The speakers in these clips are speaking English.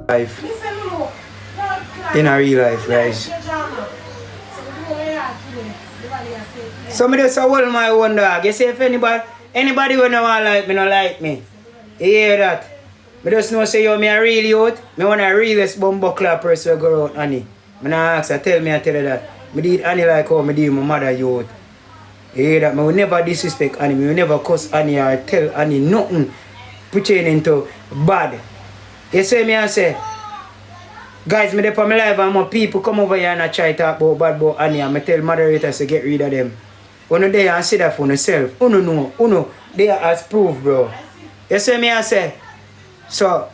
life. In a real life, guys. Somebody just hold my one dog. You see if anybody who don't like me, don't like me. You hear that? I just know say yo, me a real youth. Me want a realest bumbuckler person who go out Annie. Me not ask her, tell you that. Me did Annie like how me did my mother youth. You hear that? Me will never disrespect Annie. Me will never cuss Annie or tell Annie nothing pertaining to bad. You see me I say? Guys, me dey for my live and more people come over here and I try to talk about bad about Annie and I tell moderators to get rid of them. Uno there and see that for yourself. Uno know. Uno there as proof, bro. You see me I say? So,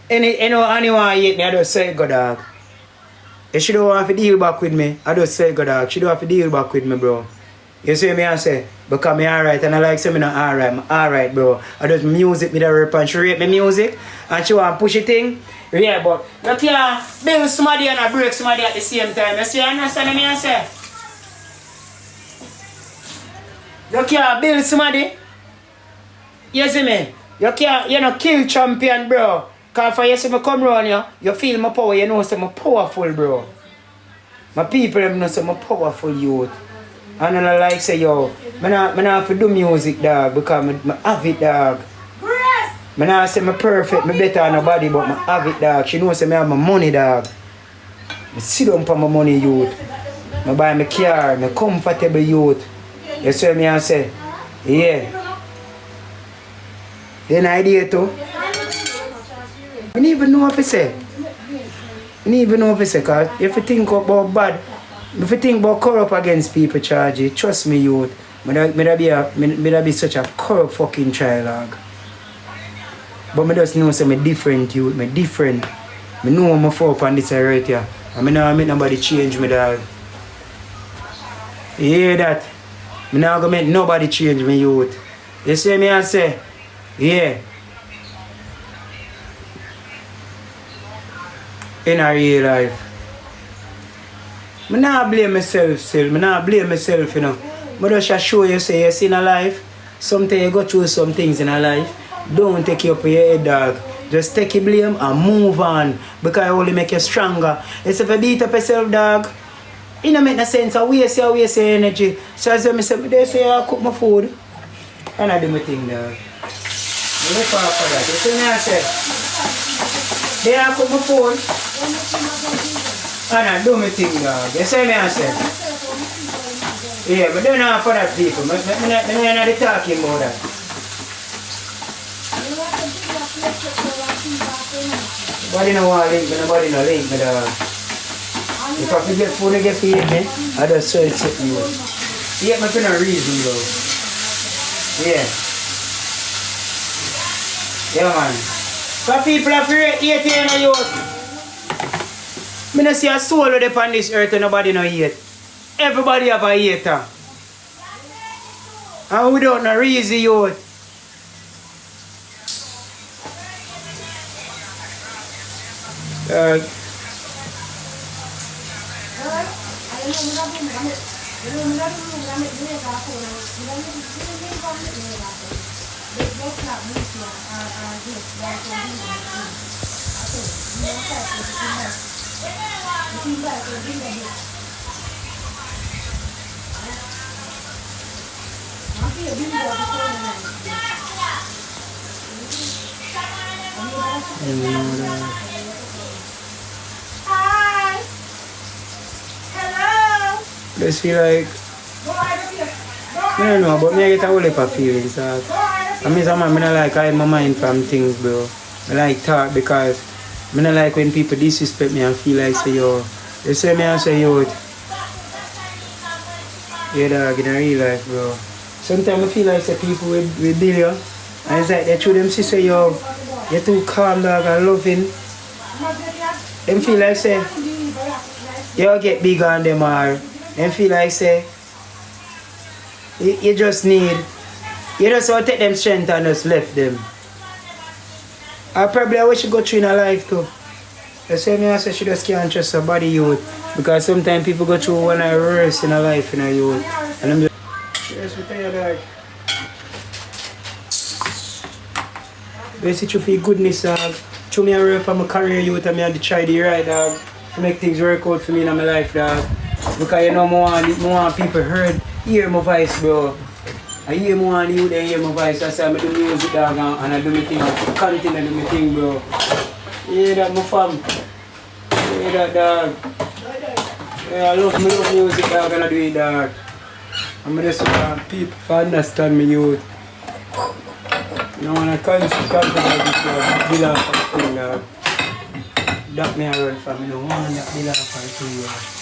anyone hate me, I just say go dog. If she don't want to deal back with me, I just say go dog. She don't have to deal back with me, bro. You see me I say? Because me alright and I like say me not alright. I'm alright, bro. I just music with her and she rate me music and she want to push it thing. Yeah, but you can't build somebody and break somebody at the same time. You see, understand me I say? You can't build somebody. You see me? You can't, you know, kill champion, bro. Because for you see me come around you, you feel my power, you know say I'm powerful, bro. My people them know say I'm powerful youth. And I like say, yo, I not have to do music, dog, because I have it, dog. I not say I'm perfect, I'm better than nobody, but I have it, dog. She knows say I have my money, dog. I sit down for my money, youth. I buy my car, my comfortable youth. You see me I say? Yeah. Then idea too. I don't even know what I say. I don't even know what I say, because if you think about bad, if you think about corrupt against people charge it, trust me youth, me be such a corrupt fucking child, dog. But I just know say I'm different youth, I'm different. I know I'm for up on this right here. And I never make nobody change me, dog. You hear that? I'm not gonna make nobody change me youth. You see me I say? Yeah. In a real life. I not blame myself still. I not blame myself, you know. I just show you say yes in a life. Sometimes you go through some things in a life. Don't take it up with your head, dog. Just take your blame and move on. Because it only make you stronger. It's if you beat up yourself, dog. It don't make no sense. I waste your energy. So as I say, they say I cook my food. And I do my thing, dog. I look for that. You see me I say? They are cook my food. And I do my thing, dog. You see me I say? Yeah, but don't know for that people. I'm not talking about that. Nobody no want link me, nobody no link me, dog. If I forget food to get feed me, I just search it you. Yeah, me for no reason, bro. Yeah. Yeah, man. For people have to rate 80 in a youth. I don't see a soul on this earth and nobody no hate. Everybody have a hater. And we don't know reason youth. Hi. Hello. Just feel like I don't know, but me I get a whole heap of feelings. I mean, I don't like hide my mind from things, bro. I like talk because I don't like when people disrespect me and feel like say yo. They say me and say yo. Yeah, dog, in a real life, bro. Sometimes I feel like say people with deal you. And it's like they show them say yo, you're too calm, dog, and loving. Them feel like say you get bigger on them or them feel like say you just need, you just want to take them strength and just left them. I probably wish you go through in a life too. You say me I say she just can't trust her body youth. Because sometimes people go through one of the worst in a life in a youth. And I'm just, yes, we tell you that. Basically, for goodness, dog. Through me, I work on my career, youth, and me had to try the right, dog, to make things work out for me in my life, dog. Because you know, I want people hear my voice, bro. I hear more and you hear my voice. That's why I do music, dog, and I do my thing. I continue to do my thing, bro. Yeah, that my fam. Yeah, that, dog. Yeah, I love music, dog, and I do it, dog. I'm just want people to understand me, youth. You know, when I constantly about this, dog, bill off of thing, dog. That me I run from, you know, one that bill off of thing, dog.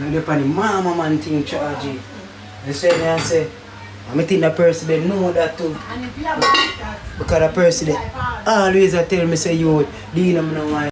And the mama man thing charge it. They say me and say, I think the person they know that too. Because the person they always tell me say, yo, Deno, I don't want